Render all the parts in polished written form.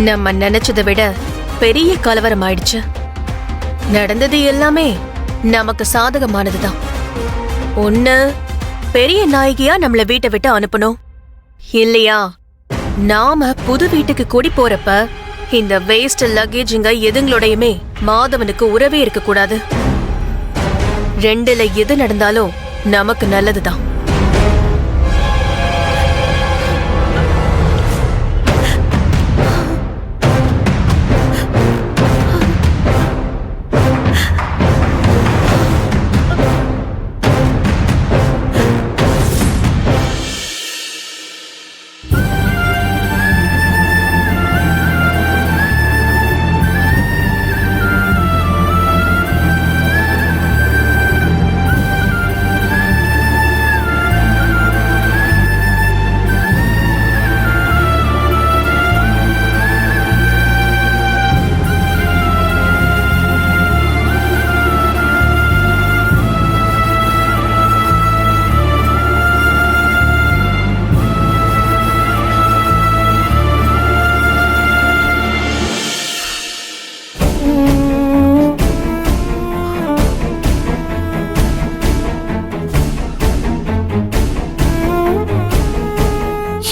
நம்ம நினைச்சதை விட பெரிய கலவரம் ஆயிடுச்சு. நடந்தது எல்லாமே நமக்கு சாதகமானதுதான். ஒண்ணு பெரிய நாயகியா நம்மள வீட்டை விட்டு அனுப்பணும், இல்லையா நாம புது வீட்டுக்கு குடி போறப்ப இந்த வேஸ்ட் லக்கேஜுங்க எதுங்களோடையுமே மாதவனுக்கு உறவே இருக்க கூடாது. ரெண்டுல எது நடந்தாலும் நமக்கு நல்லதுதான்.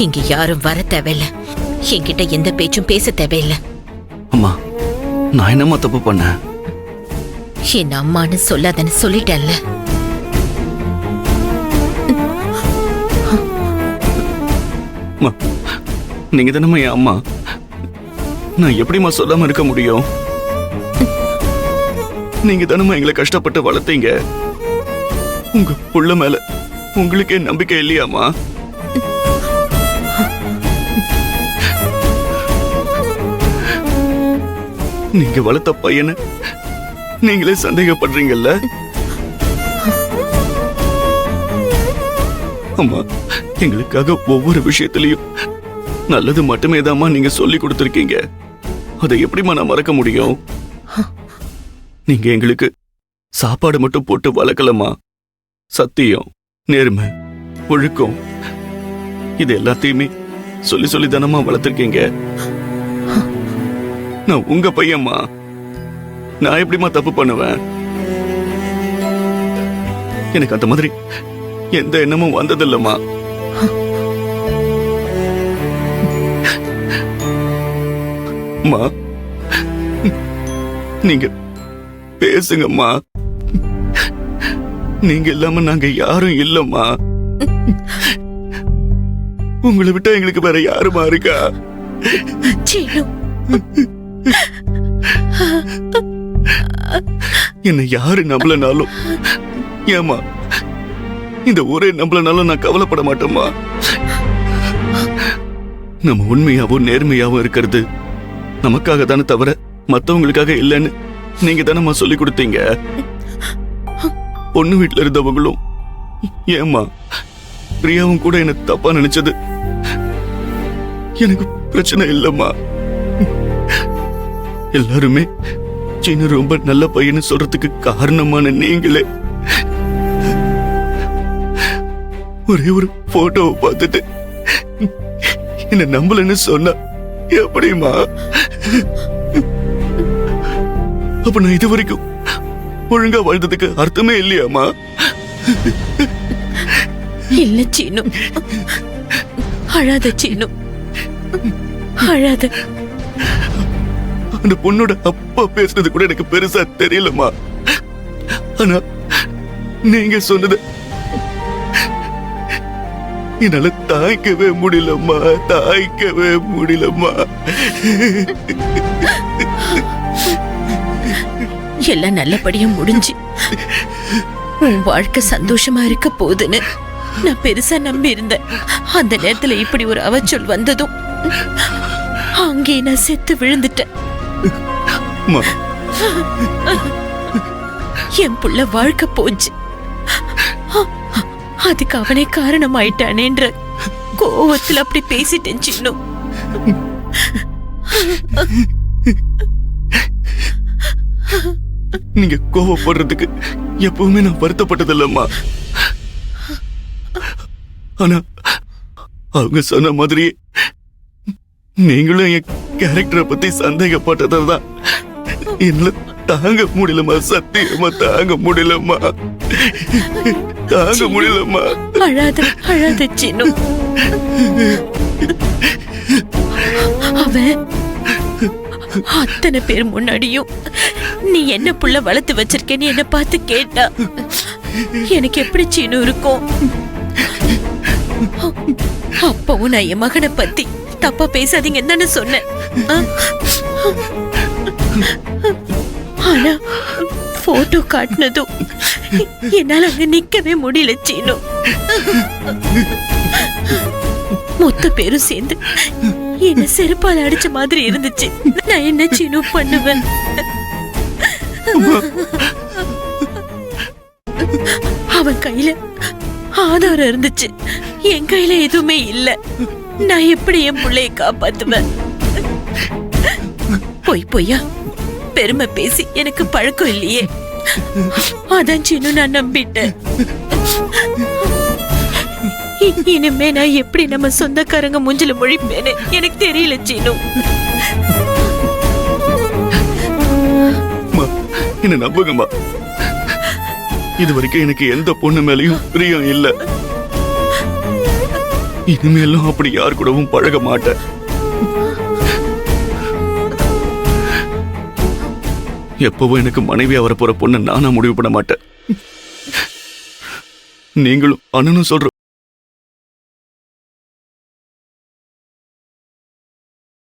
இங்க யாரும் வர தேவையில்ல, என்கிட்ட எந்த பேச்சும் பேச தேவையில்ல. அம்மா, நான் என்னம்மா தப்பு பண்ணேன்? என் அம்மான்னு சொல்லாதன்னு சொல்லிட்டேன்ல. நீங்க தானம்மா என் அம்மா, நான் எப்படிம்மா சொல்லாம இருக்க முடியும்? நீங்க தானம்மா எங்களை கஷ்டப்பட்டு வளர்த்தீங்க. உங்க புள்ள மேல உங்களுக்கே நம்பிக்கை இல்லையாம்மா? நீங்க வளர்த்த பையனை நீங்களே சந்தேகப்படுறீங்கல்ல? அம்மா, எங்களுக்காக ஒவ்வொரு விஷயத்திலையும் நல்லது மட்டுமே தான்மா நீங்க சொல்லி கொடுத்திருக்கீங்க. அதை எப்படிமா நான் மறக்க முடியும்? நீங்க எங்களுக்கு சாப்பாடு மட்டும் போட்டு வளர்க்கலமா, சத்தியம், நேர்மை, ஒழுக்கம் இது எல்லாத்தையுமே சொல்லி சொல்லி தானமா வளர்த்திருக்கீங்க. நான் உங்க பையன்மா, நான் எப்படிமா தப்பு பண்ணுவேன்? எனக்கு அந்த மாதிரி எந்த எண்ணமும் வந்ததில்லம்மா. அம்மா, நீங்க பேசுங்கம்மா. நீங்க இல்லாம நாங்க யாரும் இல்லம்மா. உங்களை விட்டா எங்களுக்கு வேற யாருமா இருக்கா? என்ன யாரு நம்பலனாலும், ஏமா இந்த ஊரே நம்பலனாலும் நான் கவலைப்பட மாட்டேம்மா. நம்ம உண்மையாவும் நேர்மையாவும் இருக்கிறது நமக்காக தானே தவிர மத்தவங்களுக்காக இல்லைன்னு நீங்க தானம்மா சொல்லி கொடுத்தீங்க. பொண்ணு வீட்டுல இருந்தவங்களும், ஏமா பிரியாவும் கூட என்ன தப்பா நினைச்சது எனக்கு பிரச்சனை இல்லம்மா. எல்லாருமே சீனு ரொம்ப நல்ல பையன்னு சொல்றதுக்கு காரணமான நீங்களே ஒரே ஒரு போட்டோவை பார்த்துட்டு என்ன நம்பலன்னு சொன்னா எப்படிமா? அப்ப நான் இது வரைக்கும் ஒழுங்கா வாழ்ந்ததுக்கு அர்த்தமே இல்லையாமா? இல்ல சீனு, அழாத சீனு, அழாத. அந்த பொண்ணோட அப்பா பேசுறது கூட எனக்கு பெருசா தெரியலமா. ஆனா நீங்க சொன்னது என்னால தாய்க்கவே முடியலம்மா, தாய்க்கவே முடியலம்மா. எல்லாம் நல்லபடியா முடிஞ்சு உன் வாழ்க்கை சந்தோஷமா இருக்க போகுதுன்னு நான் பெருசா நம்பி இருந்தேன். அந்த நேரத்துல இப்படி ஒரு அவச்சொல் வந்ததும் அங்கே நான் செத்து விழுந்துட்டேன். என் புள்ள வாழ்க்கை போச்சு, அதுக்கு அவனே காரணமாயிட்டானேன்ற கோவத்துல அப்படி பேசிட்டேன் சின்னு. நீங்க கோவப்படுறதுக்கு எப்பவுமே நான் வருத்தப்பட்டதில்லம்மா. ஆனா அவங்க சொன்ன மாதிரியே நீங்களும் என் கேரக்டரை பத்தி சந்தேகப்பட்டதான் என்ன தாங்க முடியலம்மா, சத்தியமா தாங்க முடியலம்மா, தாங்க முடியலம்மா. அழாத அழாத சின்னு. அவன் அத்தனை பேர் முன்னாடியும் நீ என்ன புள்ள வளர்த்து வச்சிருக்கேன்னு என்ன பார்த்து கேட்டா எனக்கு எப்படி சீனு இருக்கும்? அப்பவும் நான் என் மகனை பத்தி தப்பா பேசாதீங்கன்னு தானே சொன்னேன். ஆனா போட்டோ காட்டினதும் என்னால அங்க நிக்கவே முடியல சீனு. மொத்த பேரும் சேர்ந்து என்ன செருப்பால அடிச்ச மாதிரி இருந்துச்சு. நான் என்ன சீனு பண்ணுவேன்? அவன் கையில ஆதாரம் இருந்துச்சு, என் கையில எதுவுமே இல்ல. நான் எப்படி என் பிள்ளைய காப்பாத்துவேன்? பொய்யா பெருமை பேசி எனக்கு பழக்கம் இல்லையே. அதான் சீனு நான் நம்பிட்டேன். இனிமே நான் எப்படி நம்ம சொந்தக்காரங்க மூஞ்சில முழிப்பேன்னு எனக்கு தெரியல சீனு. என்ன நம்புங்கம்மா, இது வரைக்கும் எனக்கு எந்த பொண்ணு மேலயும் பிரியம் இல்ல. இனிமேலும் அப்படி யார் கூடவும் பழக மாட்டேன். எப்பவும் எனக்கு மனைவியா வரப்போற பொண்ணு நானா முடிவு பண்ண மாட்டேன். நீங்களும் அண்ணனும் சொல்ற